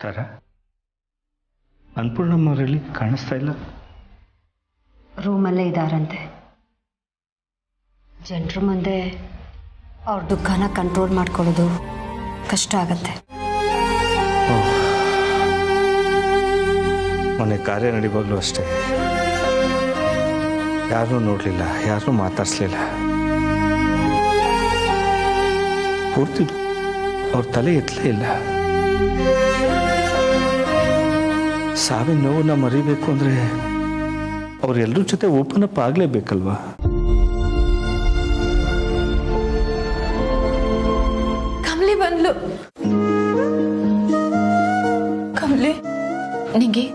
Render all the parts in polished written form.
ತರ ಅನ್ನಪೂರ್ಣಮ್ಮವರಲ್ಲಿ ಕಾಣಿಸ್ತಾ ಇಲ್ಲ. ರೂಮಲ್ಲೇ ಇದ್ದಾರಂತೆ. ಜನರ ಮುಂದೆ ಅವ್ರ ದುಃಖನ ಕಂಟ್ರೋಲ್ ಮಾಡ್ಕೊಳ್ಳೋದು ಕಷ್ಟ ಆಗತ್ತೆ. ಮೊನ್ನೆ ಕಾರ್ಯ ನಡಿವಾಗ್ಲೂ ಅಷ್ಟೇ, ಯಾರನ್ನೂ ನೋಡಲಿಲ್ಲ, ಯಾರನ್ನೂ ಮಾತಾಡಿಸ್ಲಿಲ್ಲ. ಪೂರ್ತಿ ಅವ್ರ ತಲೆ ಎತ್ತಲೇ ಇಲ್ಲ. ಸಾವಿನ ನೋವನ್ನ ಮರಿಬೇಕು ಅಂದರೆ ಅವ್ರೆಲ್ಲರ ಜೊತೆ ಓಪನ್ ಅಪ್ ಆಗಲೇಬೇಕಲ್ವಾ? ಕಮಲಿ ಬಂದ್ಲು. ಕಮಲಿ, ನಿಂಗೆ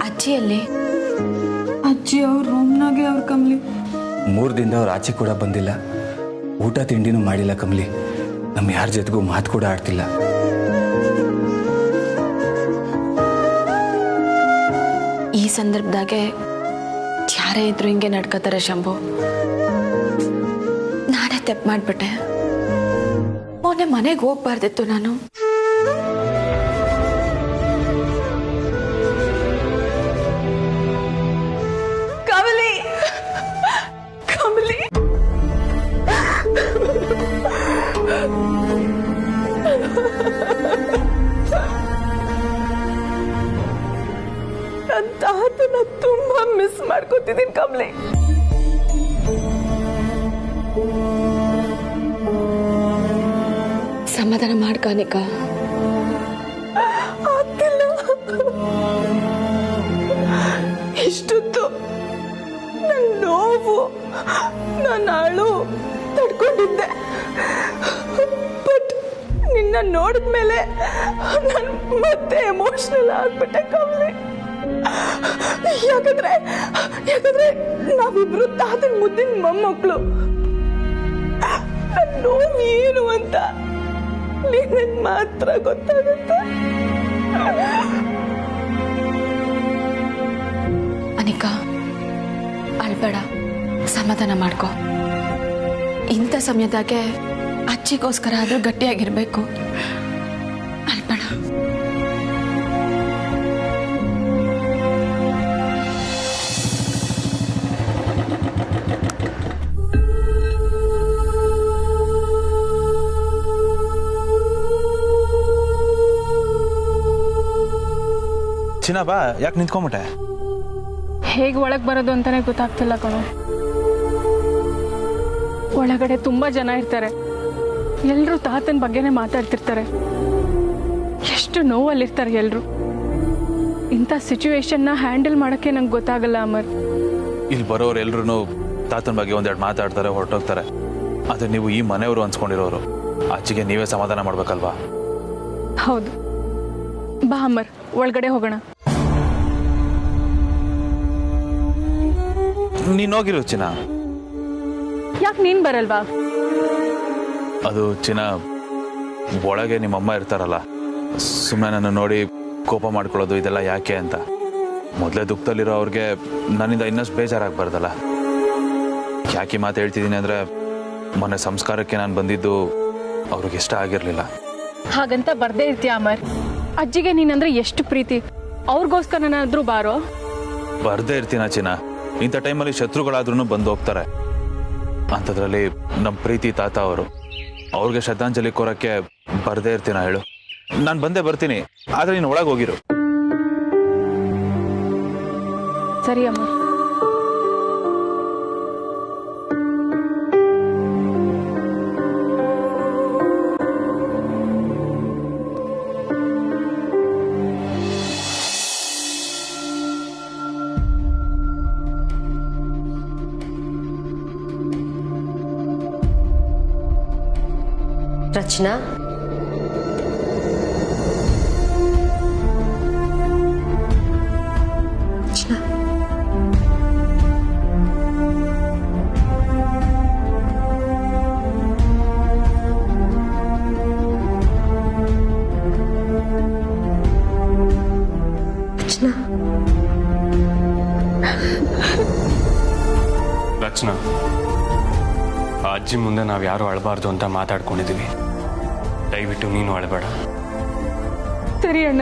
ಅಜ್ಜಿಯಲ್ಲಿ? ಅಜ್ಜಿ ಅವ್ರ ರೂಮ್ನಾಗೆ ಅವ್ರ ಕಮಲಿ. 3 ದಿನದ ಅವ್ರ ಆಚೆ ಕೂಡ ಬಂದಿಲ್ಲ, ಊಟ ತಿಂಡಿನೂ ಮಾಡಿಲ್ಲ ಕಮಲಿ. ನಮ್ಮ ಯಾರ ಜೊತೆಗೂ ಮಾತು ಕೂಡ ಆಡ್ತಿಲ್ಲ. ಈ ಸಂದರ್ಭದಾಗೆ ಯಾರೇ ಇದ್ರು ಹಿಂಗೆ ನಡ್ಕೋತಾರೆ ಶಂಭು. ನಾನೇ ತಪ್ಪು ಮಾಡ್ಬಿಟ್ಟೆ. ಮೊನ್ನೆ ಮನೆಗೆ ಹೋಗ್ಬಾರ್ದಿತ್ತು ನಾನು. ಕಮಲಿ, ಕಮಲಿ, ನನ್ನ ತಾತನ ತುಂಬಾ ಮಿಸ್ ಮಾಡ್ಕೊತಿದ್ದೀನಿ ಕಮಲಿ. ಸಮಾಧಾನ ಮಾಡ್ಕಾನಿಕ ಆಗ್ತಿಲ್ಲ. ಇಷ್ಟೊತ್ತು ನನ್ನ ನೋವು, ನನ್ನ ಅಳು ತಡ್ಕೊಂಡಿದ್ದೆ. ಬಟ್ ನಿನ್ನ ನೋಡಿದ್ಮೇಲೆ ನಾನು ಮತ್ತೆ ಎಮೋಷನಲ್ ಆಗ್ಬಿಟ್ಟೆ ಕಮಲಿ. ಯಾಕಂದ್ರೆ ನಾವಿಬ್ರು ತಾತನ ಮುದ್ದಿನ ಮೊಮ್ಮಕ್ಕಳು. ನನ್ನ ನೋವು ಏನು ಅಂತ ನಿನಗೆ ಮಾತ್ರ ಗೊತ್ತಾಗುತ್ತೆ. ಅನಿಕಾ, ಅಳ್ಬೇಡ, ಸಮಾಧಾನ ಮಾಡ್ಕೊ. ಇಂಥ ಸಮಯದಾಗೆ ಅಜ್ಜಿಗೋಸ್ಕರ ಆದ್ರೂ ಗಟ್ಟಿಯಾಗಿರ್ಬೇಕು. ಅಳ್ಬೇಡ. ಚಿನ್ನ ಬಾ, ಯಾಕೆ ನಿಂತ್ಕೊಂಬಿಟ್ಟೆ? ಹೇಗೆ ಒಳಗೆ ಬರೋದು ಅಂತಾನೆ ಗೊತ್ತಾಗ್ತಿಲ್ಲ ಕಣೋ. ಒಳಗಡೆ ತುಂಬಾ ಜನ ಇರ್ತಾರೆ, ಎಲ್ಲರೂ ತಾತನ ಬಗ್ಗೆನೇ ಮಾತಾಡ್ತಿರ್ತಾರೆ. ಎಷ್ಟು ನೋವಲ್ಲಿರ್ತಾರೆ ಎಲ್ಲರೂ. ಇಂಥ ಸಿಚುವೇಶನ್ನ ಹ್ಯಾಂಡಲ್ ಮಾಡೋಕ್ಕೆ ನಂಗೆ ಗೊತ್ತಾಗಲ್ಲ ಅಮರ್. ಇಲ್ಲಿ ಬರೋರು ಎಲ್ರು ತಾತನ ಬಗ್ಗೆ ಒಂದೆರಡು ಮಾತಾಡ್ತಾರೆ, ಹೊರಟೋಗ್ತಾರೆ. ಆದರೆ ನೀವು ಈ ಮನೆಯವರು ಅನ್ಸ್ಕೊಂಡಿರೋರು, ಆಚೆಗೆ ನೀವೇ ಸಮಾಧಾನ ಮಾಡ್ಬೇಕಲ್ವಾ? ಹೌದು, ಬಾ ಅಮರ್, ಒಳಗಡೆ ಹೋಗೋಣ. ನೀನು ಹೋಗಿರು ಚಿನ್ನ. ಯಾಕೆ ನೀನ್ ಬರಲ್ವಾ? ಅದು ಚಿನ್ನ, ಒಳಗೆ ನಿಮ್ಮಮ್ಮ ಇರ್ತಾರಲ್ಲ, ಸುಮ್ಮನೆ ನನ್ನ ನೋಡಿ ಕೋಪ ಮಾಡ್ಕೊಳ್ಳೋದು ಇದೆಲ್ಲ ಯಾಕೆ ಅಂತ. ಮೊದಲೇ ದುಃಖದಲ್ಲಿರೋ ಅವ್ರಿಗೆ ನನ್ನಿಂದ ಇನ್ನಷ್ಟು ಬೇಜಾರಾಗಬಾರ್ದಲ್ಲ. ಯಾಕೆ ಮಾತು ಹೇಳ್ತಿದ್ದೀನಿ ಅಂದರೆ, ಮೊನ್ನೆ ಸಂಸ್ಕಾರಕ್ಕೆ ನಾನು ಬಂದಿದ್ದು ಅವ್ರಿಗೆ ಇಷ್ಟ ಆಗಿರಲಿಲ್ಲ. ಹಾಗಂತ ಬರ್ದೇ ಇರ್ತೀಯ ಅಮರ್. ಅಜ್ಜಿಗೆ ನೀನಂದ್ರೆ ಎಷ್ಟು ಪ್ರೀತಿ, ಅವ್ರಿಗೋಸ್ಕರನಾದ್ರೂ ಬಾರೋ. ಬರ್ದೇ ಇರ್ತೀನ ಚಿನ್ನ. ಇಂಥ ಟೈಮಲ್ಲಿ ಶತ್ರುಗಳಾದ್ರೂ ಬಂದು ಹೋಗ್ತಾರೆ. ಅಂಥದ್ರಲ್ಲಿ ನಮ್ಮ ಪ್ರೀತಿ ತಾತ ಅವರು, ಅವ್ರಿಗೆ ಶ್ರದ್ಧಾಂಜಲಿ ಕೋರಕ್ಕೆ ಬರ್ದೇ ಇರ್ತೀನ ಹೇಳು? ನಾನು ಬಂದೇ ಬರ್ತೀನಿ, ಆದರೆ ನೀನು ಒಳಗೆ ಹೋಗಿರು. ಸರಿ ಅಮರ್. ರಚನಾ, ರಚನಾ, ಅಜ್ಜಿ ಮುಂದೆ ನಾವು ಯಾರು ಅಳಬಾರ್ದು ಅಂತ ಮಾತಾಡ್ಕೊಂಡಿದ್ದೀವಿ. ದಯವಿಟ್ಟು ನೀನು ಅಳಬೇಡ. ಸರಿ ಅಣ್ಣ.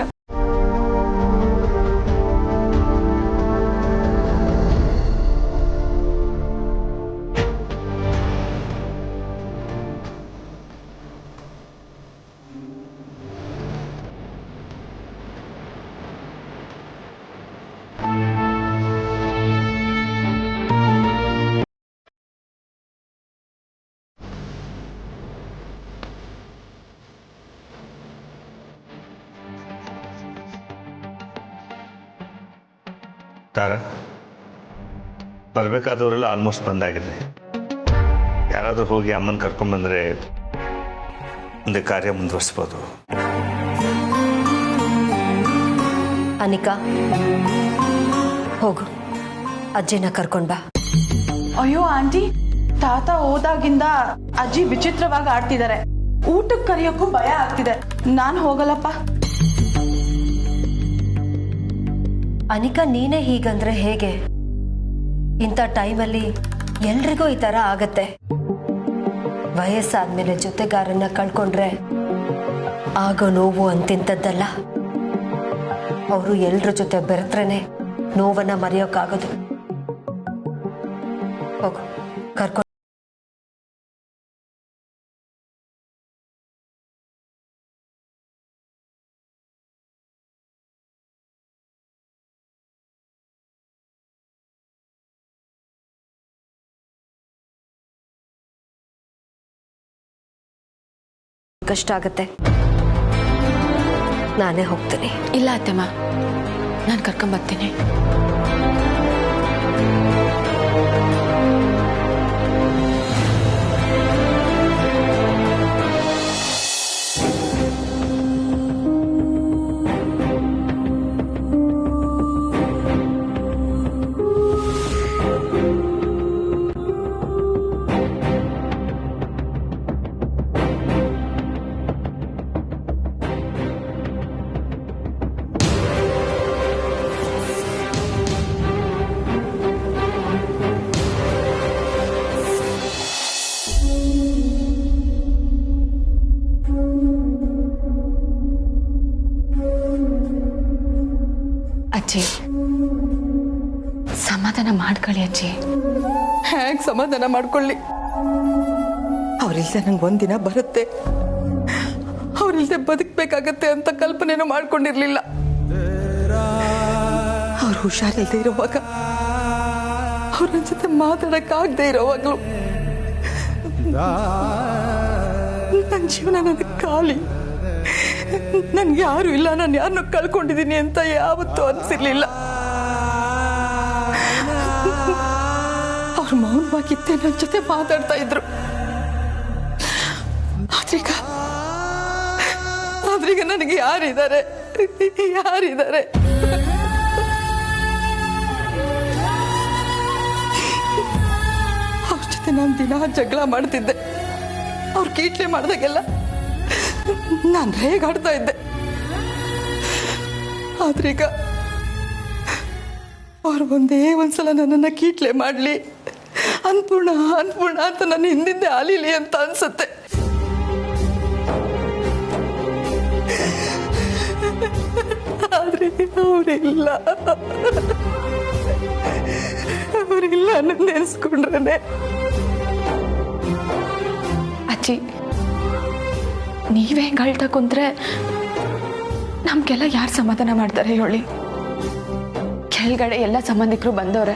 ತಾರ, ಬರಬೇಕಾದವರೆಲ್ಲ ಆಲ್ಮೋಸ್ಟ್ ಬಂದಾಗಿದೆ. ಯಾರಾದರೂ ಹೋಗಿ ಅಮ್ಮನ ಕರ್ಕೊಂಡ್ಬಂದರೆ ಮುಂದೆ ಕಾರ್ಯ ಮುಂದುವರಿಸ್ಬೋದು. ಅನಿಕಾ, ಹೋಗು, ಅಜ್ಜಿನ ಕರ್ಕೊಂಡ್ ಬಾ. ಅಯ್ಯೋ ಆಂಟಿ, ತಾತ ಹೋದಾಗಿಂದ ಅಜ್ಜಿ ವಿಚಿತ್ರವಾಗಿ ಆಡ್ತಿದ್ದಾರೆ. ಊಟಕ್ಕೆ ಕರೆಯೋಕ್ಕೂ ಭಯ ಆಗ್ತಿದೆ. ನಾನು ಹೋಗಲ್ಲಪ್ಪ. ಅನಿಕಾ, ನೀನೇ ಹೀಗಂದ್ರೆ ಹೇಗೆ? ಇಂಥ ಟೈಮಲ್ಲಿ ಎಲ್ರಿಗೂ ಈ ಥರ ಆಗತ್ತೆ. ವಯಸ್ಸಾದ್ಮೇಲೆ ಜೊತೆಗಾರನ್ನ ಕಳ್ಕೊಂಡ್ರೆ ಆಗೋ ನೋವು ಅಂತಿಂತದ್ದಲ್ಲ. ಅವರು ಎಲ್ರ ಜೊತೆ ಬೆರೆತ್ರೇನೆ ನೋವನ್ನ ಮರೆಯೋಕ್ಕಾಗೋದು. ಹೋಗು, ಕರ್ಕೊಂಡು. ಕಷ್ಟ ಆಗತ್ತೆ. ನಾನೇ ಹೋಗ್ತೀನಿ. ಇಲ್ಲ ಅತ್ತೆಮ್ಮ, ನಾನು ಕರ್ಕೊಂಬರ್ತೀನಿ. ಅಜ್ಜಿ, ಸಮಾಧಾನ ಮಾಡ್ಕೊಳ್ಳಿ ಅಜ್ಜಿ. ಹೇಗೆ ಸಮಾಧಾನ ಮಾಡ್ಕೊಳ್ಳಿ? ಅವ್ರಿಲ್ದೆ ನಂಗೆ ಒಂದಿನ ಬರುತ್ತೆ, ಅವ್ರಿಲ್ದೆ ಬದುಕಬೇಕಾಗತ್ತೆ ಅಂತ ಕಲ್ಪನೆನೂ ಮಾಡ್ಕೊಂಡಿರ್ಲಿಲ್ಲ. ಅವ್ರು ಹುಷಾರಿಲ್ದೆ ಇರೋವಾಗ, ಅವ್ರ ಜೊತೆ ಮಾತಾಡಕ್ಕಾಗದೆ ಇರೋವಾಗ್ಲು ನನ್ನ ಜೀವನ ನನಗೆ ಖಾಲಿ. ನನ್ಗೆ ಯಾರು ಇಲ್ಲ, ನಾನು ಯಾರನ್ನೂ ಕಳ್ಕೊಂಡಿದ್ದೀನಿ ಅಂತ ಯಾವತ್ತೂ ಅನ್ಸಿರ್ಲಿಲ್ಲ. ಅವ್ರು ಮೌನವಾಗಿದ್ದೆ ನನ್ನ ಜೊತೆ ಮಾತಾಡ್ತಾ ಇದ್ರು. ಆದ್ರೀಗ ನನಗೆ ಯಾರಿದ್ದಾರೆ? ಅವ್ರ ಜೊತೆ ನಾನು ದಿನ ಜಗಳ ಮಾಡ್ತಿದ್ದೆ. ಅವ್ರು ಕೀಟ್ಲೆ ಮಾಡ್ದಾಗೆಲ್ಲ ನಾನು ರೇಗಾಡ್ತಾ ಇದ್ದೆ. ಆದ್ರೀಗ ಅವ್ರು ಒಂದ್ಸಲ ನನ್ನನ್ನ ಕೀಟ್ಲೆ ಮಾಡ್ಲಿ, ಅನ್ಪೂರ್ಣ ಅಂತ ನನ್ನ ಹಿಂದಿಂದೆ ಅಲಿಲಿ ಅಂತ ಅನ್ಸುತ್ತೆ. ಆದ್ರೆ ಅವರಿಲ್ಲ ಅನ್ನೋದು ನೆನೆಸ್ಕೊಂಡ್ರೆ. ಅಜ್ಜಿ, ನೀವೇ ಹೆಂಗೆ ಅಳ್ತಾ ಕುಂತ್ರೆ ನಮ್ಗೆಲ್ಲ ಯಾರು ಸಮಾಧಾನ ಮಾಡ್ತಾರೆ ಹೇಳಿ? ಕೆಳಗಡೆ ಎಲ್ಲ ಸಂಬಂಧಿಕರು ಬಂದವ್ರೆ,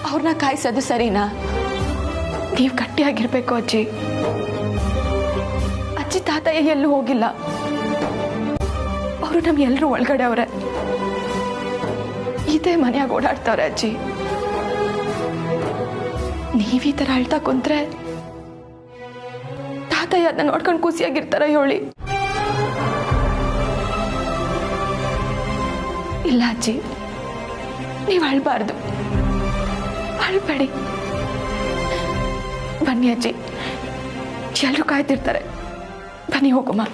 ಅವ್ರನ್ನ ಕಾಯಿಸೋದು ಸರಿನಾ? ನೀವು ಗಟ್ಟಿಯಾಗಿರ್ಬೇಕು ಅಜ್ಜಿ. ಅಜ್ಜಿ ತಾತಯ್ಯ ಎಲ್ಲೂ ಹೋಗಿಲ್ಲ, ಅವರು ನಮ್ ಎಲ್ಲರೂ ಒಳಗಡೆ ಅವ್ರೆ. ಇದೇ ಮನೆಯಾಗ ಓಡಾಡ್ತಾವ್ರೆ ಅಜ್ಜಿ. ನೀವೀ ಥರ ಅಳ್ತಾ ಕುಂತ್ರೆ ತಾತಯ್ಯ ಅದನ್ನ ನೋಡ್ಕೊಂಡು ಖುಷಿಯಾಗಿರ್ತಾರ ಹೇಳಿ? ಇಲ್ಲ ಅಜ್ಜಿ, ನೀವು ಅಳ್ಬಾರ್ದು, ಅಳ್ಬೇಡಿ. ಬನ್ನಿ ಅಜ್ಜಿ, ಎಲ್ಲರೂ ಕಾಯ್ತಿರ್ತಾರೆ. ಬನ್ನಿ ಹೋಗಮ್ಮ.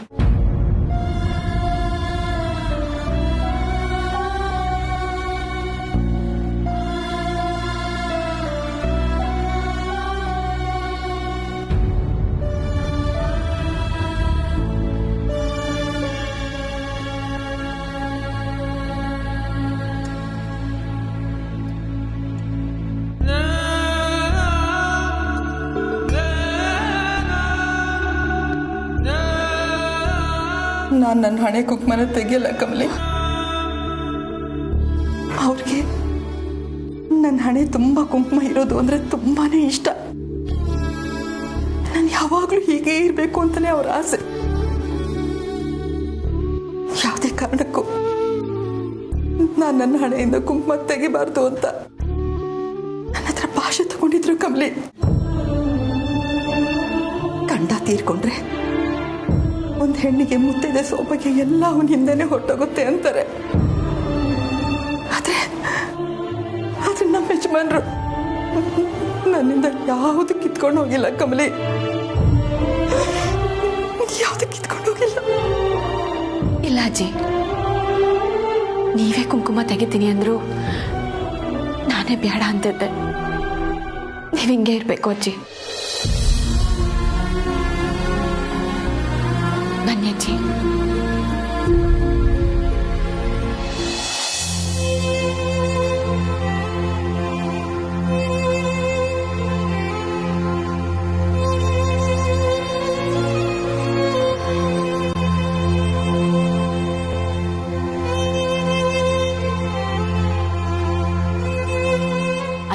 ನಾನು ನನ್ನ ಹಣೆ ಕುಂಕುಮನ ತೆಗಿಯಲ್ಲ ಕಮಲಿ. ಅವ್ರಿಗೆ ನನ್ನ ಹಣೆ ತುಂಬ ಕುಂಕುಮ ಇರೋದು ಅಂದರೆ ತುಂಬಾನೇ ಇಷ್ಟ. ನಾನು ಯಾವಾಗಲೂ ಹೀಗೆ ಇರಬೇಕು ಅಂತಲೇ ಅವ್ರ ಆಸೆ. ಯಾವುದೇ ಕಾರಣಕ್ಕೂ ನಾನು ನನ್ನ ಹಣೆಯಿಂದ ಕುಂಕುಮ ತೆಗಿಬಾರ್ದು ಅಂತ ನನ್ನ ಹತ್ರ ಭಾಷೆ ತಗೊಂಡಿದ್ರು ಕಮಲಿ. ಗಂಡ ತೀರ್ಕೊಂಡ್ರೆ ಒಂದು ಹೆಣ್ಣಿಗೆ ಮುತ್ತಿದೆ ಸೋಬಗೆ ಎಲ್ಲ ಅವನ ಹಿಂದೆನೆ ಹೊಟ್ಟೋಗುತ್ತೆ ಅಂತಾರೆ. ಆದ್ರೆ ನಮ್ಮ ಯಜಮಾನ್ರು ನನ್ನಿಂದ ಯಾವುದು ಕಿತ್ಕೊಂಡು ಹೋಗಿಲ್ಲ ಕಮಲಿ, ಯಾವುದು ಕಿತ್ಕೊಂಡು ಹೋಗಿಲ್ಲ. ಇಲ್ಲ ಅಜ್ಜಿ, ನೀವೇ ಕುಂಕುಮ ತೆಗಿತೀನಿ ಅಂದ್ರು ನಾನೇ ಬೇಡ ಅಂತಿದ್ದೆ. ನೀವು ಹಿಂಗೆ ಇರಬೇಕು ಅಜ್ಜಿ. ಬನ್ನಿ ಅಜ್ಜಿ.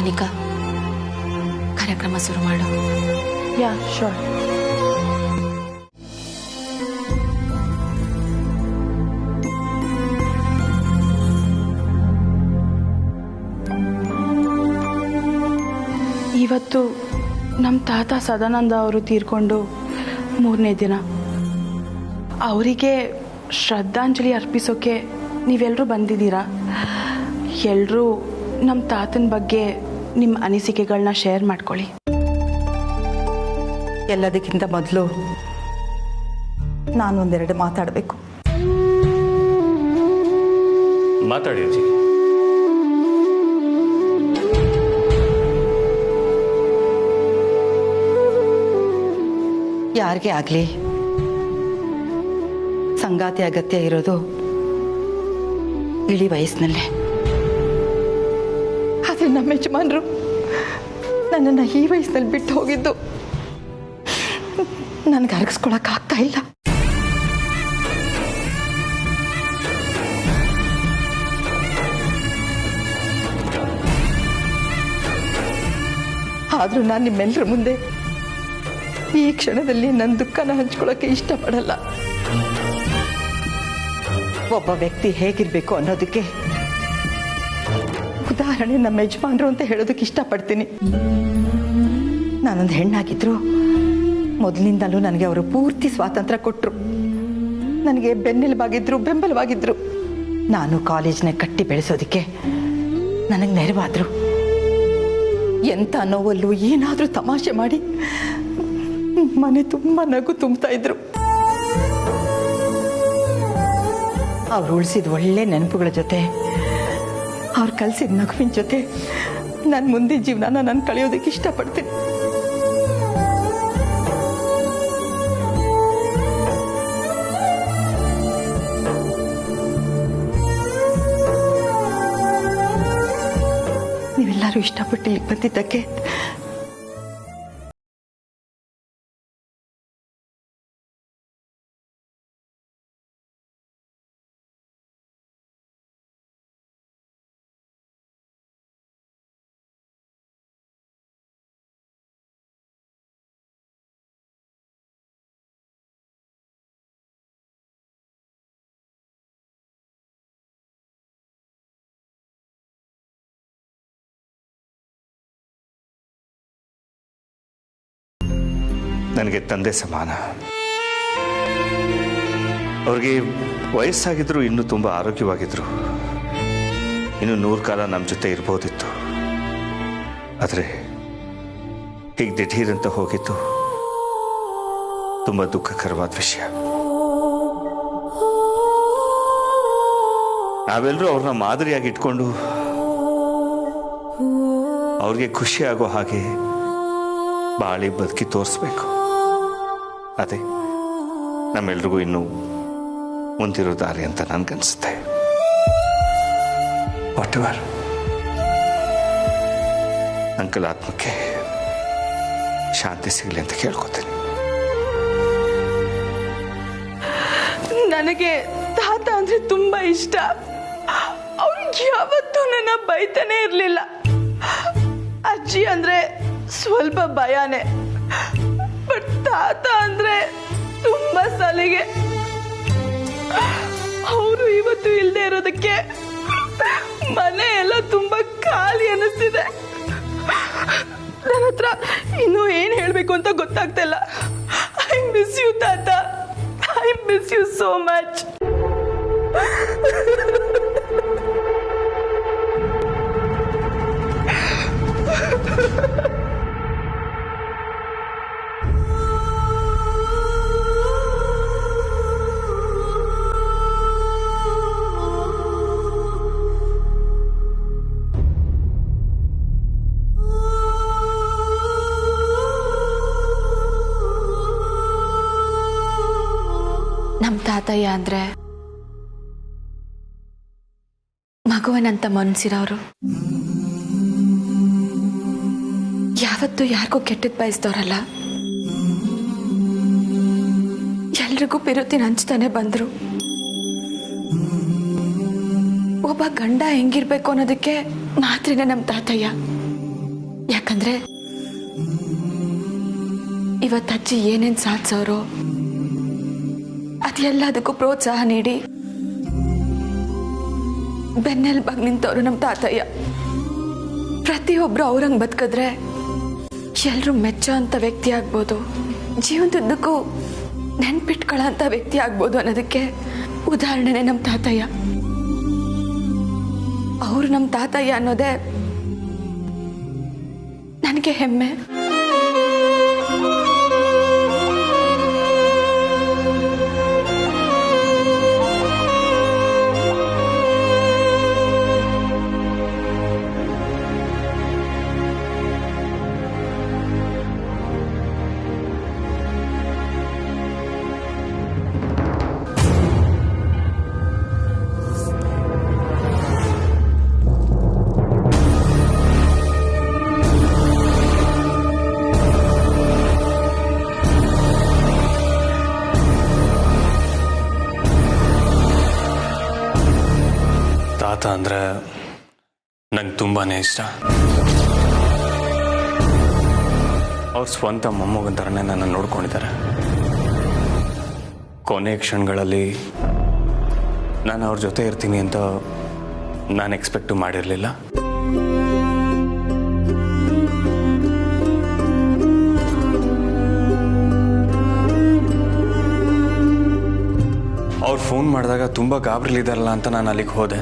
ಅನಿಕಾ, ಕಾರ್ಯಕ್ರಮ ಶುರು ಮಾಡು. Yeah sure. ಇವತ್ತು ನಮ್ಮ ತಾತ ಸದಾನಂದ ಅವರು ತೀರ್ಕೊಂಡು 3ನೇ ದಿನ. ಅವರಿಗೆ ಶ್ರದ್ಧಾಂಜಲಿ ಅರ್ಪಿಸೋಕೆ ನೀವೆಲ್ಲರೂ ಬಂದಿದ್ದೀರಾ. ಎಲ್ಲರೂ ನಮ್ಮ ತಾತನ ಬಗ್ಗೆ ನಿಮ್ಮ ಅನಿಸಿಕೆಗಳನ್ನ ಶೇರ್ ಮಾಡ್ಕೊಳ್ಳಿ. ಎಲ್ಲದಕ್ಕಿಂತ ಮೊದಲು ನಾನೊಂದೆರಡು ಮಾತಾಡಬೇಕು. ಮಾತಾಡಿ ಅಜ್ಜಿ. ಯಾರಿಗೆ ಆಗಲಿ ಸಂಗಾತಿ ಅಗತ್ಯ ಇರೋದು ಇಳಿ ವಯಸ್ಸಿನಲ್ಲೇ. ಆದರೆ ನಮ್ಮ ಯಜಮಾನರು ನನ್ನನ್ನು ಈ ವಯಸ್ಸಿನಲ್ಲಿ ಬಿಟ್ಟು ಹೋಗಿದ್ದು ನನಗೆ ಅರಗಿಸ್ಕೊಳಕ್ಕಾಗ್ತಾ ಇಲ್ಲ. ಆದರೂ ನಾನು ನಿಮ್ಮೆಲ್ಲರ ಮುಂದೆ ಈ ಕ್ಷಣದಲ್ಲಿ ನನ್ನ ದುಃಖನ ಹಂಚ್ಕೊಳ್ಳೋಕೆ ಇಷ್ಟಪಡಲ್ಲ. ಒಬ್ಬ ವ್ಯಕ್ತಿ ಹೇಗಿರ್ಬೇಕು ಅನ್ನೋದಕ್ಕೆ ಉದಾಹರಣೆ ನಮ್ಮ ಯಜಮಾನರು ಅಂತ ಹೇಳೋದಕ್ಕೆ ಇಷ್ಟಪಡ್ತೀನಿ. ನಾನೊಂದು ಹೆಣ್ಣಾಗಿದ್ರು ಮೊದಲಿನಿಂದಲೂ ನನಗೆ ಅವರು ಪೂರ್ತಿ ಸ್ವಾತಂತ್ರ್ಯ ಕೊಟ್ಟರು. ನನಗೆ ಬೆನ್ನೆಲುಬಾಗಿದ್ರು, ಬೆಂಬಲವಾಗಿದ್ರು. ನಾನು ಕಾಲೇಜ್ನ ಕಟ್ಟಿ ಬೆಳೆಸೋದಕ್ಕೆ ನನಗೆ ನೆರವಾದ್ರು. ಎಂಥ ನೋವಲ್ಲೂ ಏನಾದರೂ ತಮಾಷೆ ಮಾಡಿ ಮನೆ ತುಂಬ ನಗು ತುಂಬ್ತಾ ಇದ್ರು. ಅವ್ರು ಉಳಿಸಿದ ಒಳ್ಳೆ ನೆನಪುಗಳ ಜೊತೆ, ಅವ್ರು ಕಲಿಸಿದ ನಗುವಿನ ಜೊತೆ ನನ್ನ ಮುಂದಿನ ಜೀವನನ ನಾನು ಕಳೆಯೋದಕ್ಕೆ ಇಷ್ಟಪಡ್ತೀನಿ. ನೀವೆಲ್ಲರೂ ಇಷ್ಟಪಟ್ಟು ಇಲ್ಲಿಗೆ ಬಂದಿದ್ದಕ್ಕೆ ನನಗೆ ತಂದೆ ಸಮಾನ. ಅವ್ರಿಗೆ ವಯಸ್ಸಾಗಿದ್ರು, ಇನ್ನೂ ತುಂಬ ಆರೋಗ್ಯವಾಗಿದ್ರು. ಇನ್ನು 100 ಕಾಲ ನಮ್ಮ ಜೊತೆ ಇರ್ಬೋದಿತ್ತು. ಆದರೆ ಹೀಗೆ ದಿಢೀರಂತ ಹೋಗಿತ್ತು ತುಂಬ ದುಃಖಕರವಾದ ವಿಷಯ. ನಾವೆಲ್ಲರೂ ಅವ್ರನ್ನ ಮಾದರಿಯಾಗಿ ಇಟ್ಕೊಂಡು ಅವ್ರಿಗೆ ಖುಷಿ ಆಗೋ ಹಾಗೆ ಬಾಳಿ ಬದುಕಿ ತೋರಿಸ್ಬೇಕು. ಅದೇ ನಮ್ಮೆಲ್ರಿಗೂ ಇನ್ನೂ ಮುಂದಿರೋ ದಾರಿ ಅಂತ ನನ್ಗನ್ಸುತ್ತೆ. ವಾಟ್ ಎವರ್, ಅಂಕಲ್ ಆತ್ಮಕ್ಕೆ ಶಾಂತಿ ಸಿಗಲಿ ಅಂತ ಕೇಳ್ಕೊತೀನಿ. ನನಗೆ ತಾತ ಅಂದ್ರೆ ತುಂಬಾ ಇಷ್ಟ. ಅವ್ರು ಯಾವತ್ತೂ ನನ್ನ ಬೈತಾನೆ ಇರಲಿಲ್ಲ. ಅಜ್ಜಿ ಅಂದ್ರೆ ಸ್ವಲ್ಪ ಭಯನೇ, ಬಟ್ ತಾತ ಅಂದ್ರೆ ತುಂಬಾ ಸಲಿಗೆ. ಅವರು ಇವತ್ತು ಇಲ್ಲದೆ ಇರೋದಕ್ಕೆ ಮನೆ ಎಲ್ಲ ತುಂಬಾ ಖಾಲಿ ಅನ್ನಿಸ್ತಿದೆ. ನನ್ನ ಹತ್ರ ಇನ್ನೂ ಏನ್ ಹೇಳ್ಬೇಕು ಅಂತ ಗೊತ್ತಾಗ್ತಾ ಇಲ್ಲ. ಐ ಮಿಸ್ ಯು ತಾತ, I miss you so much. ನಮ್ಮ ತಾತಯ್ಯ ಅಂದ್ರೆ ಮಗುವನಂತ ಮನ್ಸಿರೋರು. ಯಾವತ್ತೂ ಯಾರಿಗೂ ಕೆಟ್ಟದ್ ಬಯಸ್ದವ್ರಲ್ಲ. ಎಲ್ರಿಗೂ ಪಿರುತಿನ ಹಂಚ್ತಾನೆ ಬಂದ್ರು. ಒಬ್ಬ ಗಂಡ ಹೆಂಗಿರ್ಬೇಕು ಅನ್ನೋದಕ್ಕೆ ಮಾತ್ರನೇ ನಮ್ಮ ತಾತಯ್ಯ. ಯಾಕಂದ್ರೆ ಇವತ್ತಜ್ಜಿ ಏನೇನ್ ಸಾಧಿಸೋರು ಅದೆಲ್ಲದಕ್ಕೂ ಪ್ರೋತ್ಸಾಹ ನೀಡಿ ಬೆನ್ನೆಲುಬಾಗಿ ನಿಂತವ್ರು ನಮ್ಮ ತಾತಯ್ಯ. ಪ್ರತಿಯೊಬ್ರು ಅವ್ರಂಗ್ ಬದುಕಿದ್ರೆ ಎಲ್ರು ಮೆಚ್ಚೋ ಅಂತ ವ್ಯಕ್ತಿ ಆಗ್ಬೋದು, ಜೀವನದುದ್ದಕ್ಕೂ ನೆನ್ಪಿಟ್ಕೊಳ್ಳೋ ಅಂತ ವ್ಯಕ್ತಿ ಆಗ್ಬೋದು ಅನ್ನೋದಕ್ಕೆ ಉದಾಹರಣೆನೇ ನಮ್ಮ ತಾತಯ್ಯ. ಅವರು ನಮ್ಮ ತಾತಯ್ಯ ಅನ್ನೋದೇ ನನಗೆ ಹೆಮ್ಮೆ. ತಾತ ಅಂದರೆ ನಂಗೆ ತುಂಬಾ ಇಷ್ಟ. ಅವ್ರ ಸ್ವಂತ ಮೊಮ್ಮಗನ ಥರನೇ ನನ್ನ ನೋಡ್ಕೊಂಡಿದ್ದಾರೆ. ಕೊನೆ ಕ್ಷಣಗಳಲ್ಲಿ ನಾನು ಅವ್ರ ಜೊತೆ ಇರ್ತೀನಿ ಅಂತ ನಾನು ಎಕ್ಸ್ಪೆಕ್ಟು ಮಾಡಿರಲಿಲ್ಲ. ಅವ್ರು ಫೋನ್ ಮಾಡಿದಾಗ ತುಂಬ ಗಾಬರಿಲಿದ್ದಾರಲ್ಲ ಅಂತ ನಾನು ಅಲ್ಲಿಗೆ ಹೋದೆ.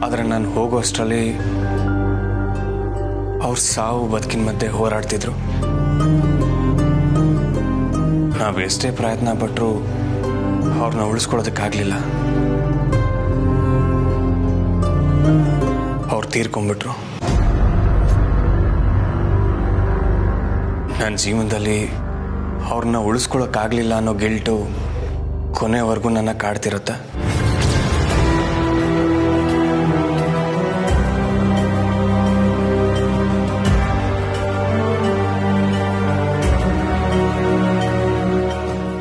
ಆದರೆ ನಾನು ಹೋಗೋ ಅಷ್ಟರಲ್ಲಿ ಅವ್ರ ಸಾವು ಬದುಕಿನ ಮಧ್ಯೆ ಹೋರಾಡ್ತಿದ್ರು. ನಾವು ಎಷ್ಟೇ ಪ್ರಯತ್ನ ಪಟ್ಟರೂ ಅವ್ರನ್ನ ಉಳಿಸ್ಕೊಳ್ಳೋದಕ್ಕಾಗಲಿಲ್ಲ. ಅವ್ರು ತೀರ್ಕೊಂಡ್ಬಿಟ್ರು. ನನ್ನ ಜೀವನದಲ್ಲಿ ಅವ್ರನ್ನ ಉಳಿಸ್ಕೊಳ್ಳೋಕ್ಕಾಗಲಿಲ್ಲ ಅನ್ನೋ ಗಿಲ್ಟು ಕೊನೆವರೆಗೂ ನನ್ನ ಕಾಡ್ತಿರುತ್ತೆ.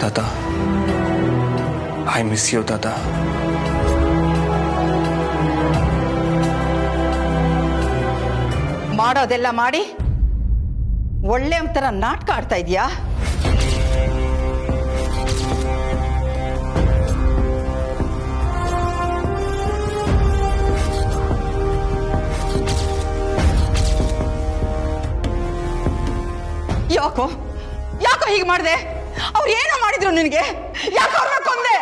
ತಾತ, ಐ ಮಿಸ್ ಯು ತಾತ. ಮಾಡೋದೆಲ್ಲ ಮಾಡಿ ಒಳ್ಳೆ ಒಂಥರ ನಾಟಕ ಆಡ್ತಾ ಇದೀಯಾ? ಯಾಕೋ ಯಾಕೋ ಹೀಗೆ ಮಾಡಿದೆ? ಅವ್ರು ಏನೋ ಮಾಡಿದ್ರು ನಿನಗೆ? ಯಾಕೆ ಅವ್ರನ್ನ ಕೊಂದೆ?